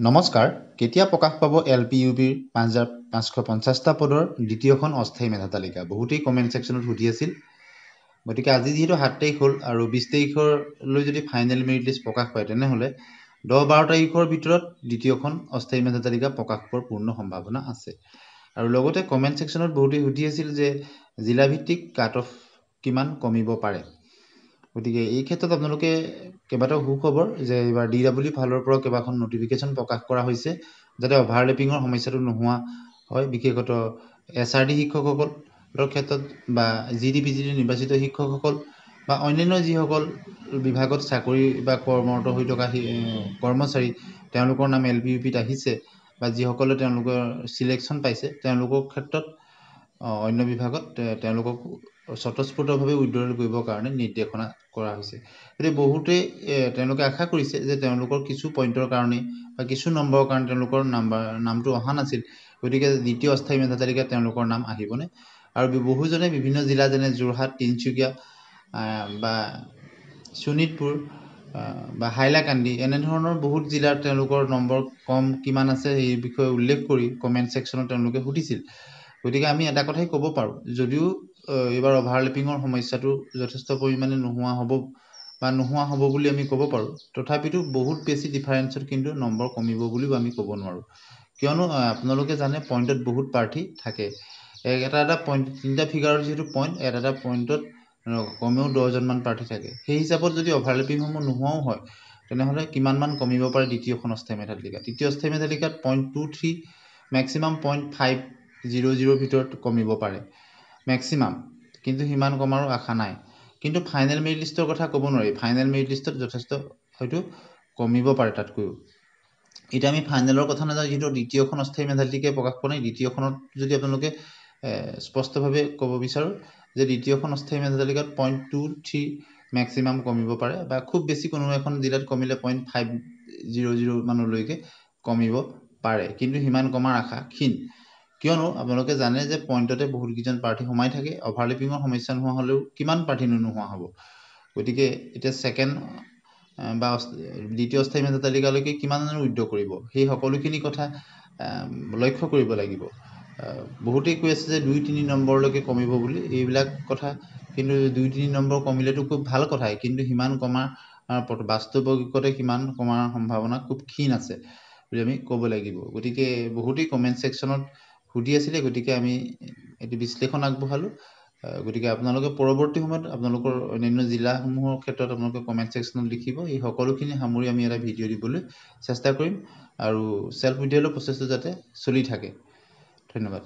নমস্কাৰ কেতিয়া প্ৰকাশ পাব LPUBৰ 5550টা পদৰ দ্বিতীয়খন অস্থায়ী মেধা তালিকা বহুতেই কমেন্ট সেকশনত সুধি আছিল গতিকে আজি যেহেতু 7 তাৰিখ হ'ল আৰু 20 তাৰিখলৈ যদি ফাইনেল মেৰিট লিষ্ট প্ৰকাশ পায় তেনেহলে 10-12 তাৰিখৰ ভিতৰত দ্বিতীয়খন অস্থায়ী মেধা তালিকা প্ৰকাশ পোৱাৰ পূৰ্ণ সম্ভাৱনা আছে আৰু লগতে কমেন্ট সেকশনত বহুতেই সুধি আছিল যে জিলা ভিত্তিক কাট অফ কিমান কমিব পাৰে গতিকে এই ক্ষেত্ৰত আপোনালোকে কেবাটাও সুখবৰ যে এবাৰ DW ফালৰ পৰা কেবাখন নটিফিকেশন প্ৰকাশ কৰা হৈছে যাতে অভাৰলেপিংৰ সমস্যাটো নোহোৱা হয় বিশেষত SRD শিক্ষকসকলৰ ক্ষেত্ৰত বা GDPGD নিৰ্বাচিত শিক্ষকসকল বা অন্যান্য যিসকল বিভাগত চাকৰি বা কৰ্মৰত হৈ থকা কৰ্মচাৰী তেওঁলোকৰ নাম LPUBত আহিছে বা যিসকলে তেওঁলোকৰ সিলেকশন পাইছে তেওঁলোকৰ ক্ষেত্ৰত অন্য বিভাগত তেওঁলোকক স্বতঃস্ফূৰ্তভাৱে উইথড্ৰল কৰিবৰ কাৰণে নিৰ্দেশনা কৰা হৈছে গতিকে বহুতে তেওঁলোকে আশা কৰিছে যে তেওঁলোকৰ কিছু পইণ্টৰ কাৰণে বা কিছু নম্বৰৰ কাৰণে তেওঁলোকৰ নামটো অহা নাছিল গতিকে দ্বিতীয় অস্থায়ী মেধা তালিকাত তেওঁলোকৰ নাম আহিবনে আৰু বহুজনে বিভিন্ন জিলা যেনে যোৰহাট তিনচুকীয়া বা শোণিতপুৰ বা হাইলাকান্দি এনে ধৰণৰ বহুত জিলাৰ তেওঁলোকৰ নম্বৰ কম কিমান আছে এই বিষয়ে উল্লেখ কৰি কমেন্ট সেকশনত তেওঁলোকে সুধিছিল গতিকে আমি এটা কথাই ক'ব পাৰো যদিও এবাৰ অভাৰলেপিংৰ সমস্যাটো যথেষ্ট পৰিমাণে নোহোৱা হ'ব বুলি আমি ক'ব পাৰো তথাপিতো বহুত বেছি ডিফাৰেন্সত কিন্তু নম্বৰ কমিব বুলিও আমি ক'ব নোৱাৰো কিয়নো আপোনালোকে জানে পইণ্টত বহুত প্ৰাৰ্থী থাকে এটা পইণ্ট তিনিটা ফিগাৰৰ যেটো পইণ্ট এটা পইণ্টত কমেও 10 জন মান প্ৰাৰ্থী থাকে সেই হিচাপত যদি অভাৰলেপিং সমূহ নোহোৱাও হয় তেনেহলে কিমান মান কমিব পাৰে দ্বিতীয়খন অস্থায়ী মেধা তালিকা তৃতীয় অস্থায়ী মেধা তালিকাত 0.23 ম্যাক্সিমাম 0.500 ভিতৰত কমিব পাৰে ম্যাক্সিমাম কিন্তু হিমান কমাৰো আশা নাই কিন্তু ফাইনেল মেৰিট লিষ্টৰ কথা ক'ব নোৱাৰি ফাইনেল মেৰিট লিষ্টত যথেষ্ট হয়তো কমিব পাৰে তাতকৈ এটা আমি ফাইনেলৰ কথা নাজানো যেটো দ্বিতীয়খন অস্থায়ী মেধা তালিকাই প্ৰকাশ কৰা নাই দ্বিতীয়খনত যদি আপোনালোকে স্পষ্টভাৱে ক'ব বিচাৰো যে দ্বিতীয়খন অস্থায়ী মেধা তালিকাত 0.23 ম্যাক্সিমাম কমিব পাৰে বা খুব বেছি কোনো এখন জিলাত কমিলে 0.500 মানলৈকে কমিব পাৰে কিন্তু হিমান কমাৰ আশা ক্ষীণ কিয়নো আপোনালোকে জানে যে পইণ্টতে বহুত কিজন প্ৰাৰ্থী সোমাই থাকে অভাৰলেপিংৰ সমস্যা নোহোৱা হলেও কিমান প্ৰাৰ্থী নোহোৱা হ'ব গতিকে এটা সেকেন্ড বা দ্বিতীয় অস্থায়ী মেধা তালিকালৈকে কিমান জন উইথড্ৰ কৰিব সেই সকলোখিনি কথা লক্ষ্য কৰিব লাগিব বহুতেই কৈ আছে যে 2-3 নম্বৰলৈকে কমিব বুলি এইবিলাক কথা কিন্তু 2-3 নম্বৰ কমিলেতো খুব ভাল কথাই কিন্তু হিমান কমাৰ বাস্তৱিকতে কিমান কমাৰ সম্ভাৱনা খুব ক্ষীণ আছে বুলি আমি ক'ব লাগিব গতিকে বহুতেই কমেন্ট সেকশনত সুধি আছিলে গতিকে আমি এটি বিশ্লেষণ আগবঢ়ালো গতিকে আপোনালোকে পৰৱৰ্তী সময়ত আপোনালোকৰ অন্যান্য জিলাসমূহৰ ক্ষেত্ৰত আপোনালোকে কমেন্ট সেকশনত লিখিব এই সকলোখিনি সামৰি আমি এটা ভিডিঅ' দিবলৈ চেষ্টা কৰিম আৰু সেলফ উইথড্ৰলৰ প্ৰচেছটো যাতে চলি থাকে ধন্যবাদ